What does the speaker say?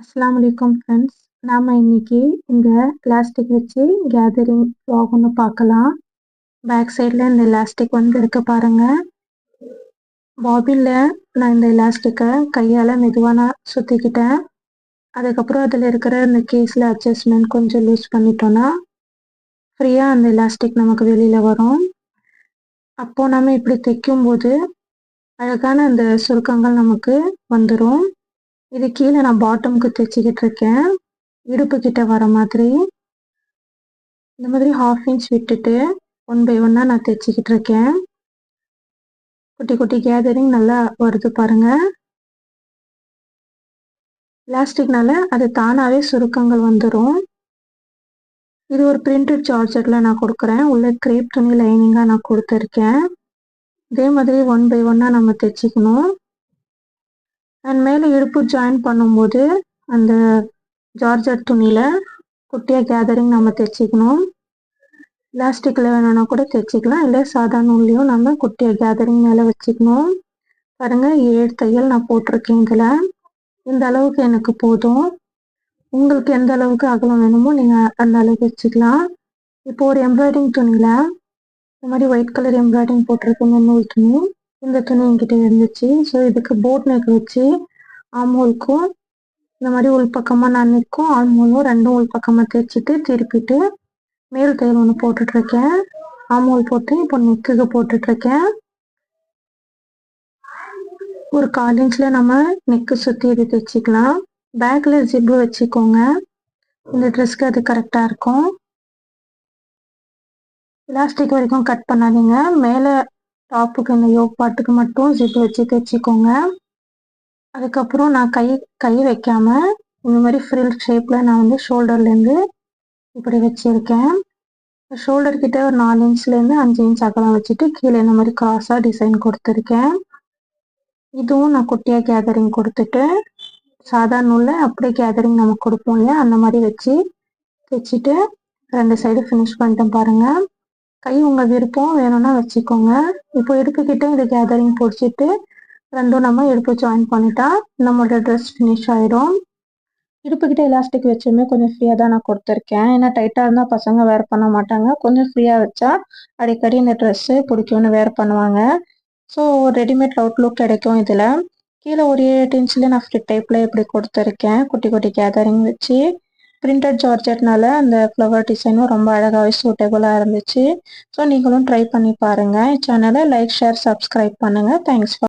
அஸ்ஸலாமு அலைக்கும் ஃப்ரெண்ட்ஸ். நாம இன்னைக்கு இந்த எலாஸ்டிக் வச்சு கேதரிங் vlog ஒன்று பார்க்கலாம். பேக் சைடில் இந்த எலாஸ்டிக் இருக்கு பாருங்க. பாபினில் நான் இந்த எலாஸ்டிக்கை கையால் மெதுவாக நான் சுற்றிக்கிட்டேன். அதுக்கப்புறம் அதில் இருக்கிற இந்த கேஸில் அட்ஜஸ்ட்மெண்ட் கொஞ்சம் லூஸ் பண்ணிட்டோன்னா ஃப்ரீயாக அந்த எலாஸ்டிக் நமக்கு வெளியில் வரும். அப்போது நம்ம இப்படி தைக்கும்போது அழகான அந்த சுருக்கங்கள் நமக்கு வந்துடும். இது கீழே நான் பாட்டமுக்கு தைச்சிக்கிட்டு இருக்கேன். இடுப்பு கிட்ட வர மாதிரி இந்த மாதிரி 1/2 இன்ச் விட்டுட்டு 1 by 1 நான் தைச்சிக்கிட்டு இருக்கேன். குட்டி குட்டி கேதரிங் நல்லா வருது பாருங்க. எலாஸ்டிக்னால அது தானாகவே சுருக்கங்கள் வந்துடும். இது ஒரு பிரிண்டட் ஜார்ஜெட்டில் நான் கொடுக்குறேன். உள்ள கிரேப் துணி லைனிங்காக நான் கொடுத்துருக்கேன். இதே மாதிரி 1 by 1 நம்ம தைச்சிக்கணும். அண்ட் மேலே இடுப்பு ஜாயின் பண்ணும்போது அந்த ஜார்ஜெட் துணியில் குட்டியாக கேதரிங் நம்ம தைச்சிக்கணும். எலாஸ்டிக்கில் வேணும்னா கூட தைச்சிக்கலாம், இல்லை சாதா நூல்லையும் நம்ம குட்டியாக கேதரிங் மேலே வச்சுக்கணும். பாருங்கள், 7 தையல் நான் போட்டிருக்கேன். இதில் இந்த அளவுக்கு எனக்கு போதும். உங்களுக்கு எந்த அளவுக்கு அகலம் வேணுமோ நீங்கள் அந்த அளவுக்கு வச்சுக்கலாம். இப்போ ஒரு எம்ப்ராய்டிங் துணியில் இந்த மாதிரி ஒயிட் கலர் எம்ப்ராய்டிங் போட்டிருக்கேன் நூல் துணி. இந்த துணி என்கிட்ட இருந்துச்சு. ஸோ இதுக்கு போட் நெக் வச்சு ஆம்ஹோலுக்கும் இந்த மாதிரி உள்பக்கமாக நான் நெக்கும் ஆம்ஹோலும் ரெண்டும் உள்பக்கமாக தைச்சிட்டு திருப்பிட்டு மேல் தையல் ஒன்று போட்டுட்ருக்கேன். ஆம்ஹோல் போட்டு இப்போ நெக்குக்கு போட்டுட்ருக்கேன். ஒரு 1/4 இன்ச்சில் நம்ம நெக்கு சுற்றி இது தைச்சிக்கலாம். பேக்கில் ஜிப்பு வச்சுக்கோங்க. இந்த ட்ரெஸ்க்கு அது கரெக்டாக இருக்கும். எலாஸ்டிக் வரைக்கும் கட் பண்ணாதீங்க. மேலே டாப்புக்கு இந்த யோக் பாட்டுக்கு மட்டும் ஜிப்பு வச்சு தைச்சிக்கோங்க. அதுக்கப்புறம் நான் கை வைக்காம இந்த மாதிரி ஃப்ரில் ஷேப்பில் நான் ஷோல்டர்லேருந்து இப்படி வச்சுருக்கேன். ஷோல்டர் கிட்ட ஒரு 4 இன்ச்லேருந்து 5 இன்ச் அகலம் வச்சுட்டு கீழே இந்த மாதிரி கிராஸாக டிசைன் கொடுத்துருக்கேன். இதுவும் நான் குட்டியாக கேதரிங் கொடுத்துட்டு சாதா நூலில் அப்படியே கேதரிங் நம்ம கொடுப்போம் இல்லையா, அந்த மாதிரி வச்சு தைச்சிட்டு 2 சைடு ஃபினிஷ் பண்ணிட்டேன் பாருங்கள். கை உங்கள் விருப்பம் வேணும்னா வச்சுக்கோங்க. இப்போ இடுப்புக்கிட்ட இது கேதரிங் பிடிச்சிட்டு ரெண்டும் நம்ம இடுப்பு ஜாயின் பண்ணிட்டா நம்மளோட ட்ரெஸ் ஃபினிஷ் ஆகிடும். இடுப்புக்கிட்ட எலாஸ்டிக் வச்சுமே கொஞ்சம் ஃப்ரீயாக தான் நான் கொடுத்துருக்கேன். ஏன்னா டைட்டாக இருந்தால் பசங்க வேர் பண்ண மாட்டாங்க. கொஞ்சம் ஃப்ரீயாக வச்சா அடிக்கடி இந்த ட்ரெஸ்ஸு பிடிக்கும்னு வேர் பண்ணுவாங்க. ஸோ ஒரு ரெடிமேட் அவுட்லுக் கிடைக்கும். இதில் கீழே ஒரு 8 இன்ச்சில் நான் ஃப்ளிட் டைப்பில் இப்படி கொடுத்துருக்கேன். குட்டி குட்டி கேதரிங் வச்சு பிரிண்டட் ஜார்ஜெட்னால அந்த ஃப்ளவர் டிசைனும் ரொம்ப அழகாகவே சூட்டபுளாக இருந்துச்சு. ஸோ நீங்களும் ட்ரை பண்ணி பாருங்கள். சேனலை லைக், ஷேர், சப்ஸ்கிரைப் பண்ணுங்கள். Thanks for